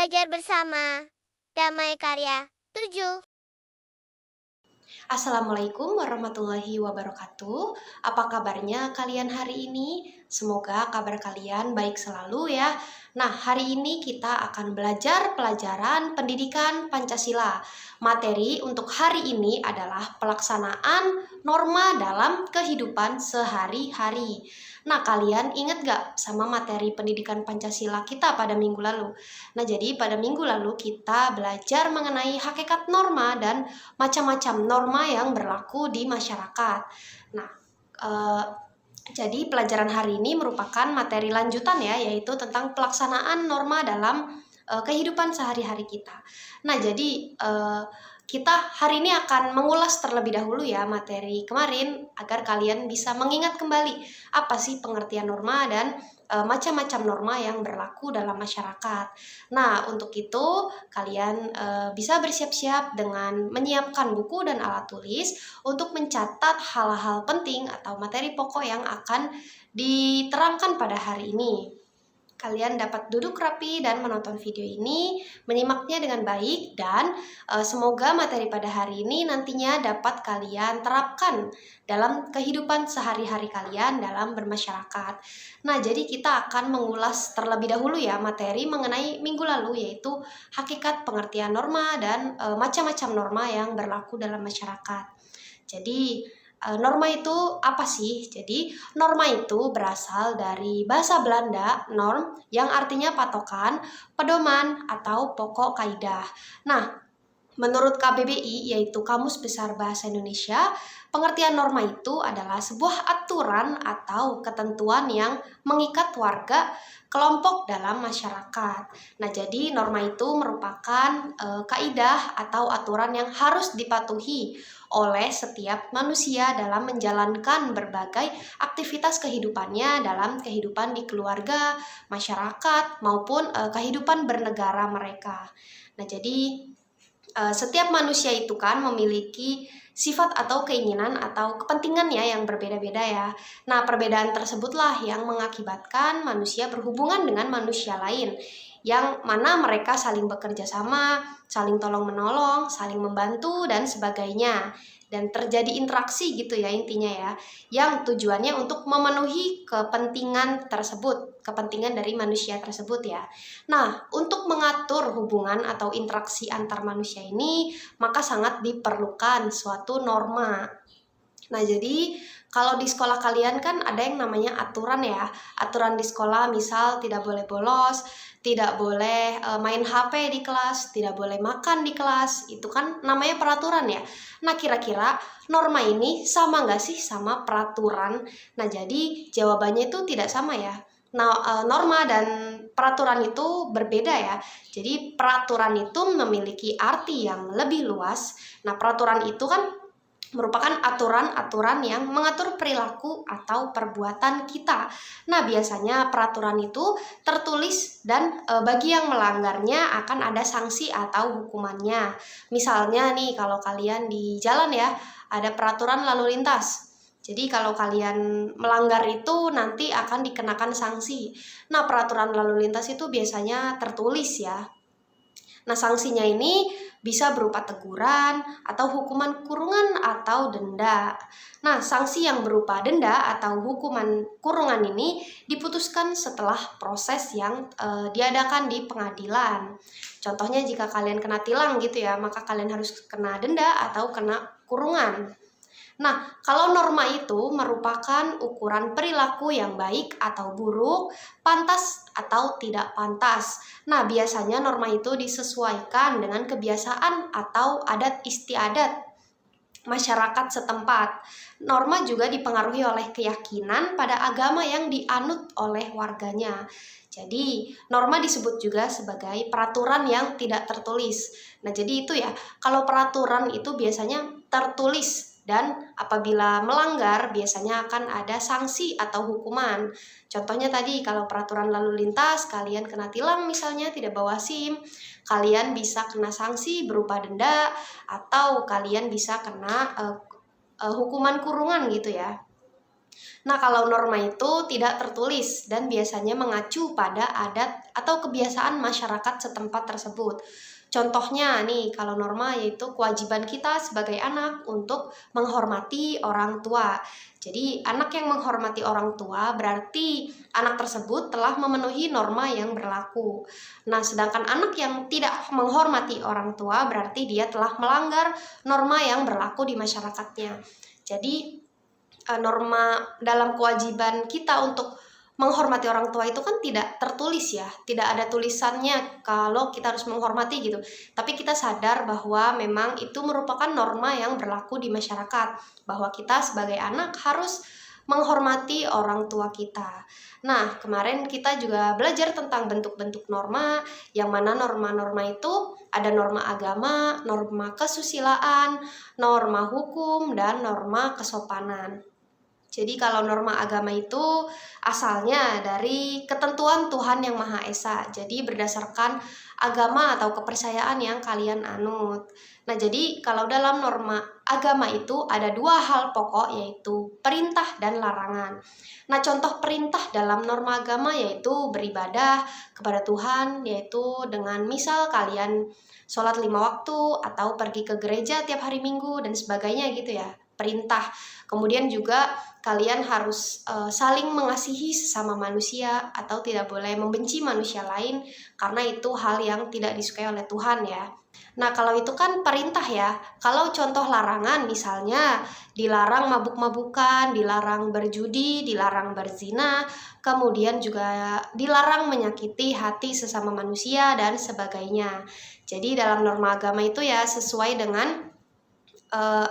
Belajar bersama. Damai Karya 7. Assalamualaikum warahmatullahi wabarakatuh. Apa kabarnya kalian hari ini? Semoga kabar kalian baik selalu ya. Nah, hari ini kita akan belajar pelajaran pendidikan Pancasila. Materi untuk hari ini adalah pelaksanaan norma dalam kehidupan sehari-hari. Nah, kalian ingat gak sama materi pendidikan Pancasila kita pada minggu lalu? Nah, jadi pada minggu lalu kita belajar mengenai hakikat norma dan macam-macam norma yang berlaku di masyarakat. Nah, jadi pelajaran hari ini merupakan materi lanjutan ya, yaitu tentang pelaksanaan norma dalam kehidupan sehari-hari kita. Nah, jadi kita hari ini akan mengulas terlebih dahulu ya materi kemarin agar kalian bisa mengingat kembali apa sih pengertian norma dan macam-macam norma yang berlaku dalam masyarakat. Nah, untuk itu kalian bisa bersiap-siap dengan menyiapkan buku dan alat tulis untuk mencatat hal-hal penting atau materi pokok yang akan diterangkan pada hari ini. Kalian dapat duduk rapi dan menonton video ini, menyimaknya dengan baik, dan semoga materi pada hari ini nantinya dapat kalian terapkan dalam kehidupan sehari-hari kalian dalam bermasyarakat. Nah, jadi kita akan mengulas terlebih dahulu ya materi mengenai minggu lalu, yaitu hakikat pengertian norma dan macam-macam norma yang berlaku dalam masyarakat. Jadi, norma itu apa sih? Jadi, norma itu berasal dari bahasa Belanda, norm, yang artinya patokan, pedoman, atau pokok kaidah. Nah, menurut KBBI, yaitu Kamus Besar Bahasa Indonesia, pengertian norma itu adalah sebuah aturan atau ketentuan yang mengikat warga kelompok dalam masyarakat. Nah, jadi norma itu merupakan kaidah atau aturan yang harus dipatuhi oleh setiap manusia dalam menjalankan berbagai aktivitas kehidupannya dalam kehidupan di keluarga, masyarakat, maupun kehidupan bernegara mereka. Nah, jadi setiap manusia itu kan memiliki sifat atau keinginan atau kepentingannya yang berbeda-beda ya. Nah, perbedaan tersebutlah yang mengakibatkan manusia berhubungan dengan manusia lain, yang mana mereka saling bekerja sama, saling tolong-menolong, saling membantu, dan sebagainya. Dan terjadi interaksi gitu ya intinya ya, yang tujuannya untuk memenuhi kepentingan tersebut, kepentingan dari manusia tersebut ya. Nah, untuk mengatur hubungan atau interaksi antar manusia ini, maka sangat diperlukan suatu norma. Nah, jadi kalau di sekolah kalian kan ada yang namanya aturan ya. Aturan di sekolah misal tidak boleh bolos, tidak boleh main HP di kelas, tidak boleh makan di kelas. Itu kan namanya peraturan ya. Nah, kira-kira norma ini sama nggak sih sama peraturan? Nah, jadi jawabannya itu tidak sama ya. Nah, norma dan peraturan itu berbeda ya. Jadi peraturan itu memiliki arti yang lebih luas. Nah, peraturan itu kan merupakan aturan-aturan yang mengatur perilaku atau perbuatan kita. Nah, biasanya peraturan itu tertulis dan bagi yang melanggarnya akan ada sanksi atau hukumannya. Misalnya nih, kalau kalian di jalan ya, ada peraturan lalu lintas. Jadi kalau kalian melanggar itu nanti akan dikenakan sanksi. Nah, peraturan lalu lintas itu biasanya tertulis ya. Nah, sanksinya ini bisa berupa teguran atau hukuman kurungan atau denda. Nah, sanksi yang berupa denda atau hukuman kurungan ini diputuskan setelah proses yang diadakan di pengadilan. Contohnya jika kalian kena tilang gitu ya, maka kalian harus kena denda atau kena kurungan. Nah, kalau norma itu merupakan ukuran perilaku yang baik atau buruk, pantas atau tidak pantas. Nah, biasanya norma itu disesuaikan dengan kebiasaan atau adat istiadat masyarakat setempat. Norma juga dipengaruhi oleh keyakinan pada agama yang dianut oleh warganya. Jadi, norma disebut juga sebagai peraturan yang tidak tertulis. Nah, jadi itu ya, kalau peraturan itu biasanya tertulis dan apabila melanggar biasanya akan ada sanksi atau hukuman. Contohnya tadi kalau peraturan lalu lintas kalian kena tilang misalnya tidak bawa SIM, kalian bisa kena sanksi berupa denda atau kalian bisa kena hukuman kurungan gitu ya. Nah, kalau norma itu tidak tertulis dan biasanya mengacu pada adat atau kebiasaan masyarakat setempat tersebut. Contohnya nih, kalau norma yaitu kewajiban kita sebagai anak untuk menghormati orang tua. Jadi, anak yang menghormati orang tua berarti anak tersebut telah memenuhi norma yang berlaku. Nah, sedangkan anak yang tidak menghormati orang tua berarti dia telah melanggar norma yang berlaku di masyarakatnya. Jadi, norma dalam kewajiban kita untuk menghormati orang tua itu kan tidak tertulis ya, tidak ada tulisannya kalau kita harus menghormati gitu. Tapi kita sadar bahwa memang itu merupakan norma yang berlaku di masyarakat, bahwa kita sebagai anak harus menghormati orang tua kita. Nah, kemarin kita juga belajar tentang bentuk-bentuk norma, yang mana norma-norma itu ada norma agama, norma kesusilaan, norma hukum, dan norma kesopanan. Jadi kalau norma agama itu asalnya dari ketentuan Tuhan Yang Maha Esa. Jadi berdasarkan agama atau kepercayaan yang kalian anut. Nah, jadi kalau dalam norma agama itu ada dua hal pokok, yaitu perintah dan larangan. Nah, contoh perintah dalam norma agama yaitu beribadah kepada Tuhan, yaitu dengan misal kalian sholat 5 waktu atau pergi ke gereja tiap hari Minggu dan sebagainya gitu ya, perintah. Kemudian juga kalian harus saling mengasihi sesama manusia atau tidak boleh membenci manusia lain karena itu hal yang tidak disukai oleh Tuhan ya. Nah, kalau itu kan perintah ya. Kalau contoh larangan misalnya dilarang mabuk-mabukan, dilarang berjudi, dilarang berzina, kemudian juga dilarang menyakiti hati sesama manusia dan sebagainya. Jadi dalam norma agama itu ya sesuai dengan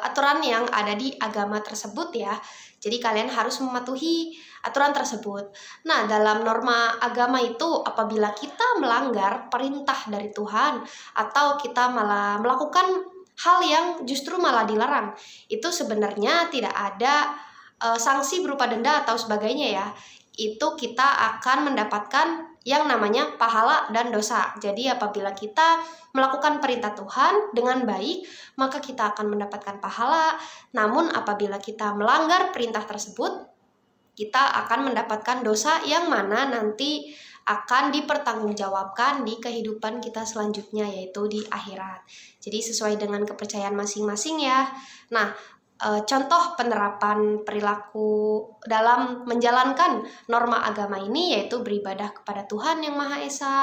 aturan yang ada di agama tersebut ya. Jadi kalian harus mematuhi aturan tersebut. Nah, dalam norma agama itu apabila kita melanggar perintah dari Tuhan atau kita malah melakukan hal yang justru malah dilarang, itu sebenarnya tidak ada sanksi berupa denda atau sebagainya ya. Itu kita akan mendapatkan yang namanya pahala dan dosa. Jadi apabila kita melakukan perintah Tuhan dengan baik, maka kita akan mendapatkan pahala. Namun apabila kita melanggar perintah tersebut, kita akan mendapatkan dosa yang mana nanti akan dipertanggungjawabkan di kehidupan kita selanjutnya, yaitu di akhirat. Jadi sesuai dengan kepercayaan masing-masing ya. Nah, contoh penerapan perilaku dalam menjalankan norma agama ini yaitu beribadah kepada Tuhan Yang Maha Esa,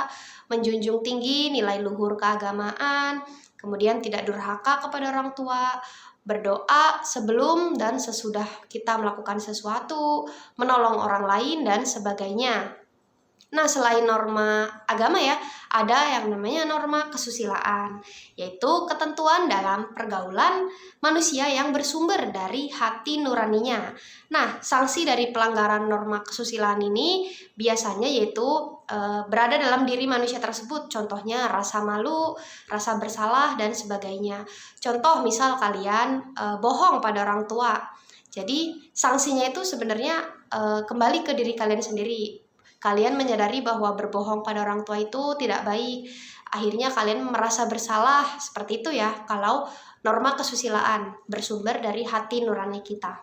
menjunjung tinggi nilai luhur keagamaan, kemudian tidak durhaka kepada orang tua, berdoa sebelum dan sesudah kita melakukan sesuatu, menolong orang lain, dan sebagainya. Nah, selain norma agama ya, ada yang namanya norma kesusilaan, yaitu ketentuan dalam pergaulan manusia yang bersumber dari hati nuraninya. Nah, sanksi dari pelanggaran norma kesusilaan ini biasanya yaitu berada dalam diri manusia tersebut. Contohnya rasa malu, rasa bersalah, dan sebagainya. Contoh misal kalian bohong pada orang tua. Jadi, sanksinya itu sebenarnya kembali ke diri kalian sendiri. Kalian menyadari bahwa berbohong pada orang tua itu tidak baik. Akhirnya kalian merasa bersalah, seperti itu ya, kalau norma kesusilaan bersumber dari hati nurani kita.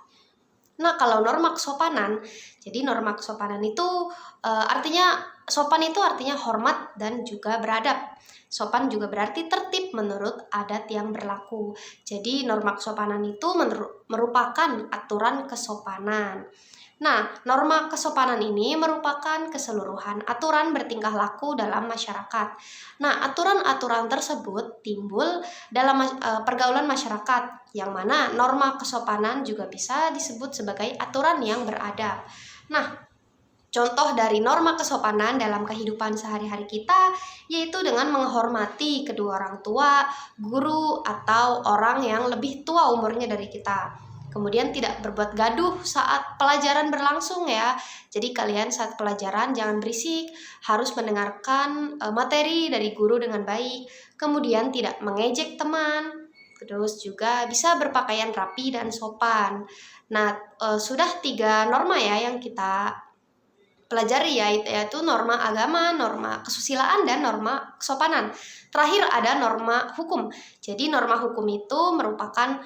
Nah, kalau norma kesopanan, jadi norma kesopanan itu artinya, sopan itu artinya hormat dan juga beradab. Sopan juga berarti tertib menurut adat yang berlaku. Jadi norma kesopanan itu merupakan aturan kesopanan. Nah, norma kesopanan ini merupakan keseluruhan aturan bertingkah laku dalam masyarakat. Nah, aturan-aturan tersebut timbul dalam pergaulan masyarakat, yang mana norma kesopanan juga bisa disebut sebagai aturan yang beradab. Nah, contoh dari norma kesopanan dalam kehidupan sehari-hari kita yaitu dengan menghormati kedua orang tua, guru, atau orang yang lebih tua umurnya dari kita. Kemudian tidak berbuat gaduh saat pelajaran berlangsung ya. Jadi kalian saat pelajaran jangan berisik, harus mendengarkan materi dari guru dengan baik. Kemudian tidak mengejek teman. Terus juga bisa berpakaian rapi dan sopan. Nah, sudah 3 norma ya yang kita pelajari, yaitu norma agama, norma kesusilaan, dan norma kesopanan. Terakhir ada norma hukum. Jadi norma hukum itu merupakan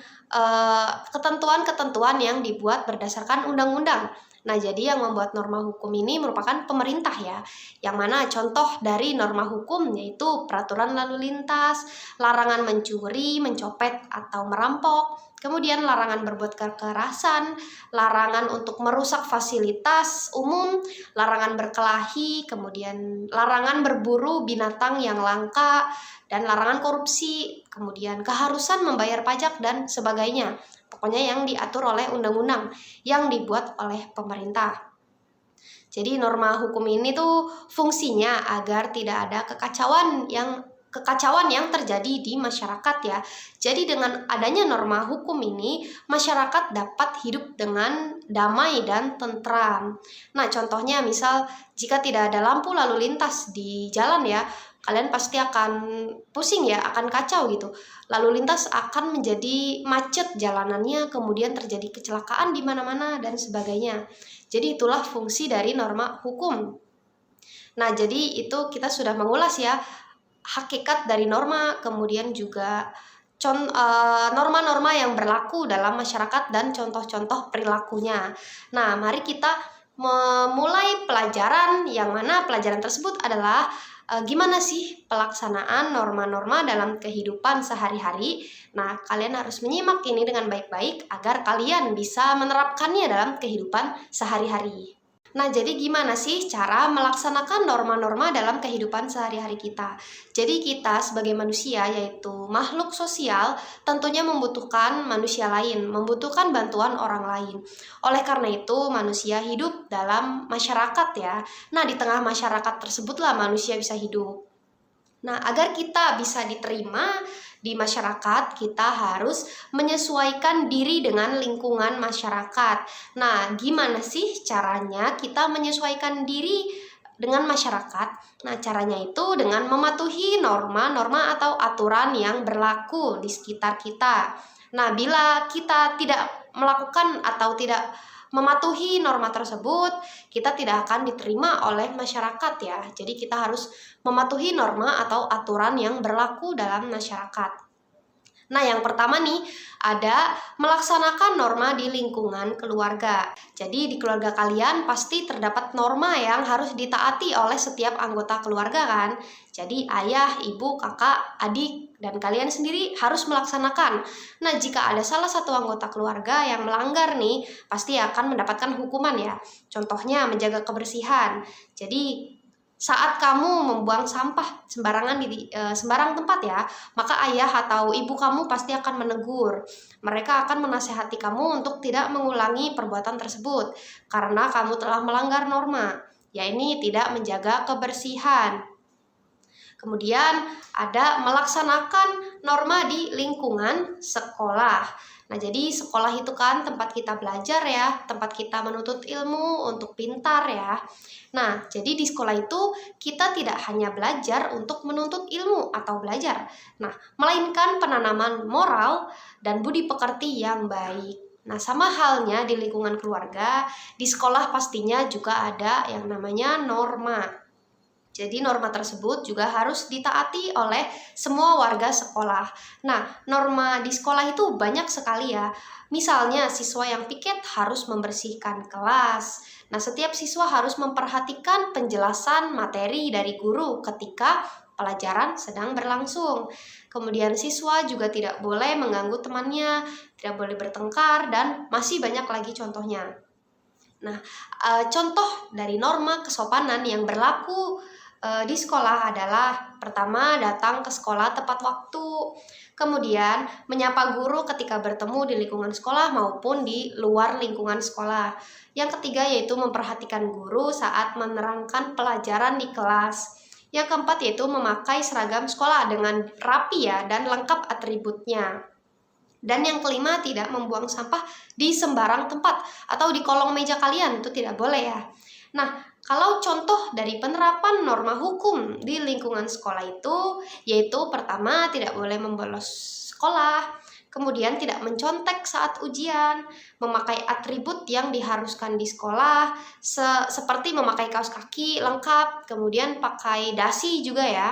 ketentuan-ketentuan yang dibuat berdasarkan undang-undang. Nah, jadi yang membuat norma hukum ini merupakan pemerintah ya. Yang mana contoh dari norma hukum yaitu peraturan lalu lintas, larangan mencuri, mencopet atau merampok, kemudian larangan berbuat kekerasan, larangan untuk merusak fasilitas umum, larangan berkelahi, kemudian larangan berburu binatang yang langka, dan larangan korupsi, kemudian keharusan membayar pajak dan sebagainya. Pokoknya yang diatur oleh undang-undang yang dibuat oleh pemerintah. Jadi norma hukum ini tuh fungsinya agar tidak ada kekacauan yang terjadi di masyarakat ya. Jadi dengan adanya norma hukum ini, masyarakat dapat hidup dengan damai dan tentram. Nah, contohnya misal jika tidak ada lampu lalu lintas di jalan ya, kalian pasti akan pusing ya, akan kacau gitu. Lalu lintas akan menjadi macet jalanannya, kemudian terjadi kecelakaan di mana-mana dan sebagainya. Jadi itulah fungsi dari norma hukum. Nah, jadi itu kita sudah mengulas ya hakikat dari norma, kemudian juga norma-norma yang berlaku dalam masyarakat dan contoh-contoh perilakunya. Nah, mari kita memulai pelajaran yang mana pelajaran tersebut adalah gimana sih pelaksanaan norma-norma dalam kehidupan sehari-hari. Nah, kalian harus menyimak ini dengan baik-baik agar kalian bisa menerapkannya dalam kehidupan sehari-hari. Nah, jadi gimana sih cara melaksanakan norma-norma dalam kehidupan sehari-hari kita? Jadi kita sebagai manusia, yaitu makhluk sosial, tentunya membutuhkan manusia lain, membutuhkan bantuan orang lain. Oleh karena itu, manusia hidup dalam masyarakat ya. Nah, di tengah masyarakat tersebutlah manusia bisa hidup. Nah, agar kita bisa diterima di masyarakat, kita harus menyesuaikan diri dengan lingkungan masyarakat. Nah, gimana sih caranya kita menyesuaikan diri dengan masyarakat? Nah, caranya itu dengan mematuhi norma-norma atau aturan yang berlaku di sekitar kita. Nah, bila kita tidak melakukan atau tidak mematuhi norma tersebut, kita tidak akan diterima oleh masyarakat ya. Jadi kita harus mematuhi norma atau aturan yang berlaku dalam masyarakat. Nah, yang pertama nih, ada melaksanakan norma di lingkungan keluarga. Jadi di keluarga kalian pasti terdapat norma yang harus ditaati oleh setiap anggota keluarga kan. Jadi ayah, ibu, kakak, adik, dan kalian sendiri harus melaksanakan. Nah, jika ada salah satu anggota keluarga yang melanggar nih, pasti akan mendapatkan hukuman ya. Contohnya menjaga kebersihan. Jadi saat kamu membuang sampah sembarangan di sembarang tempat ya, maka ayah atau ibu kamu pasti akan menegur. Mereka akan menasehati kamu untuk tidak mengulangi perbuatan tersebut karena kamu telah melanggar norma, yaitu tidak menjaga kebersihan. Kemudian ada melaksanakan norma di lingkungan sekolah. Nah, jadi sekolah itu kan tempat kita belajar ya, tempat kita menuntut ilmu untuk pintar ya. Nah, jadi di sekolah itu kita tidak hanya belajar untuk menuntut ilmu atau belajar. Nah, melainkan penanaman moral dan budi pekerti yang baik. Nah, sama halnya di lingkungan keluarga, di sekolah pastinya juga ada yang namanya norma. Jadi norma tersebut juga harus ditaati oleh semua warga sekolah. Nah, norma di sekolah itu banyak sekali ya. Misalnya siswa yang piket harus membersihkan kelas. Nah, setiap siswa harus memperhatikan penjelasan materi dari guru ketika pelajaran sedang berlangsung. Kemudian siswa juga tidak boleh mengganggu temannya, tidak boleh bertengkar, dan masih banyak lagi contohnya. Nah, contoh dari norma kesopanan yang berlaku di sekolah adalah pertama, datang ke sekolah tepat waktu, kemudian menyapa guru ketika bertemu di lingkungan sekolah maupun di luar lingkungan sekolah. Yang ketiga yaitu memperhatikan guru saat menerangkan pelajaran di kelas. Yang keempat yaitu memakai seragam sekolah dengan rapi ya dan lengkap atributnya. Dan yang kelima, tidak membuang sampah di sembarang tempat atau di kolong meja kalian, itu tidak boleh ya. Nah, kalau contoh dari penerapan norma hukum di lingkungan sekolah itu, yaitu pertama tidak boleh membolos sekolah, kemudian tidak mencontek saat ujian, memakai atribut yang diharuskan di sekolah, seperti memakai kaos kaki lengkap, kemudian pakai dasi juga ya.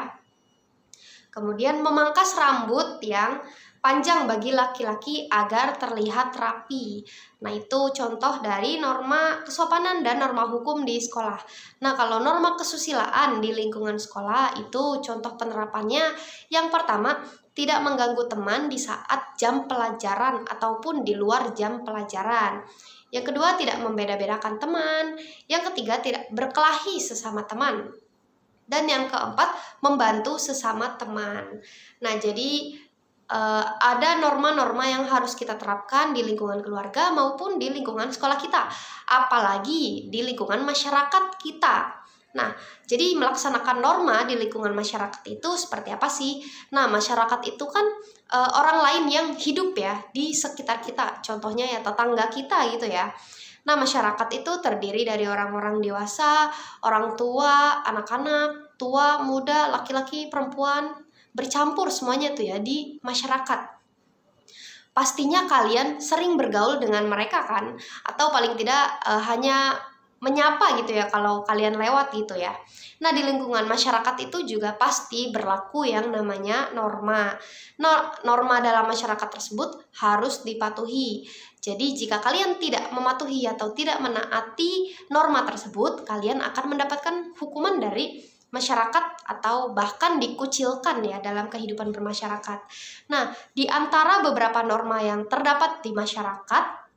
Kemudian memangkas rambut yang panjang bagi laki-laki agar terlihat rapi. Nah, itu contoh dari norma kesopanan dan norma hukum di sekolah. Nah, kalau norma kesusilaan di lingkungan sekolah itu contoh penerapannya yang pertama, tidak mengganggu teman di saat jam pelajaran ataupun di luar jam pelajaran. Yang kedua, tidak membeda-bedakan teman. Yang ketiga, tidak berkelahi sesama teman. Dan yang keempat, membantu sesama teman. Nah, jadi ada norma-norma yang harus kita terapkan di lingkungan keluarga maupun di lingkungan sekolah kita, apalagi di lingkungan masyarakat kita. Nah, jadi melaksanakan norma di lingkungan masyarakat itu seperti apa sih? Nah, masyarakat itu kan orang lain yang hidup ya di sekitar kita, contohnya ya tetangga kita gitu ya. Nah, masyarakat itu terdiri dari orang-orang dewasa, orang tua, anak-anak, tua, muda, laki-laki, perempuan, bercampur semuanya tuh ya di masyarakat. Pastinya kalian sering bergaul dengan mereka kan? Atau paling tidak hanya menyapa gitu ya kalau kalian lewat gitu ya. Nah, di lingkungan masyarakat itu juga pasti berlaku yang namanya norma. Norma dalam masyarakat tersebut harus dipatuhi. Jadi jika kalian tidak mematuhi atau tidak menaati norma tersebut, kalian akan mendapatkan hukuman dari masyarakat atau bahkan dikucilkan ya dalam kehidupan bermasyarakat. Nah, di antara beberapa norma yang terdapat di masyarakat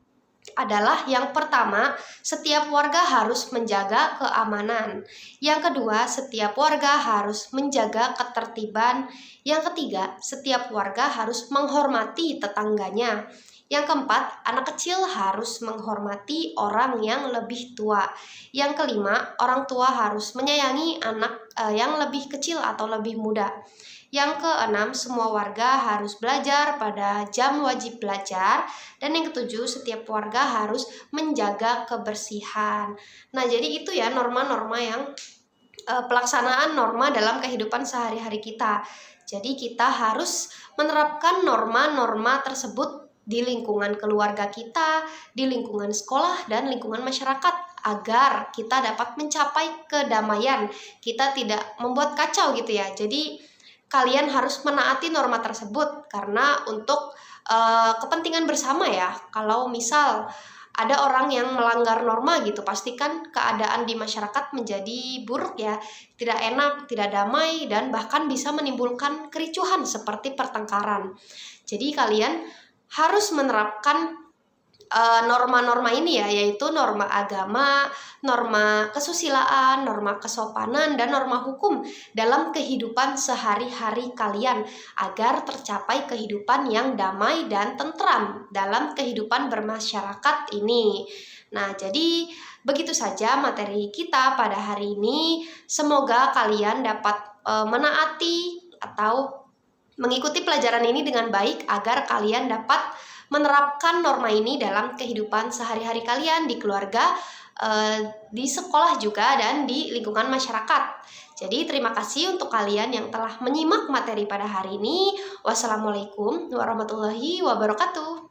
adalah yang pertama, setiap warga harus menjaga keamanan. Yang kedua, setiap warga harus menjaga ketertiban. Yang ketiga, setiap warga harus menghormati tetangganya. Yang keempat, anak kecil harus menghormati orang yang lebih tua. Yang kelima, orang tua harus menyayangi anak yang lebih kecil atau lebih muda. Yang keenam, semua warga harus belajar pada jam wajib belajar. Dan yang ketujuh, setiap warga harus menjaga kebersihan. Nah, jadi itu ya norma-norma yang pelaksanaan norma dalam kehidupan sehari-hari kita. Jadi kita harus menerapkan norma-norma tersebut di lingkungan keluarga kita, di lingkungan sekolah, dan lingkungan masyarakat agar kita dapat mencapai kedamaian. Kita tidak membuat kacau gitu ya. Jadi kalian harus menaati norma tersebut karena untuk kepentingan bersama ya. Kalau misal ada orang yang melanggar norma gitu, pastikan keadaan di masyarakat menjadi buruk ya, tidak enak, tidak damai, dan bahkan bisa menimbulkan kericuhan seperti pertengkaran. Jadi kalian harus menerapkan norma-norma ini ya, yaitu norma agama, norma kesusilaan, norma kesopanan, dan norma hukum dalam kehidupan sehari-hari kalian agar tercapai kehidupan yang damai dan tentram dalam kehidupan bermasyarakat ini. Nah, jadi begitu saja materi kita pada hari ini. Semoga kalian dapat menaati atau mengikuti pelajaran ini dengan baik agar kalian dapat menerapkan norma ini dalam kehidupan sehari-hari kalian di keluarga, di sekolah juga, dan di lingkungan masyarakat. Jadi terima kasih untuk kalian yang telah menyimak materi pada hari ini. Wassalamualaikum warahmatullahi wabarakatuh.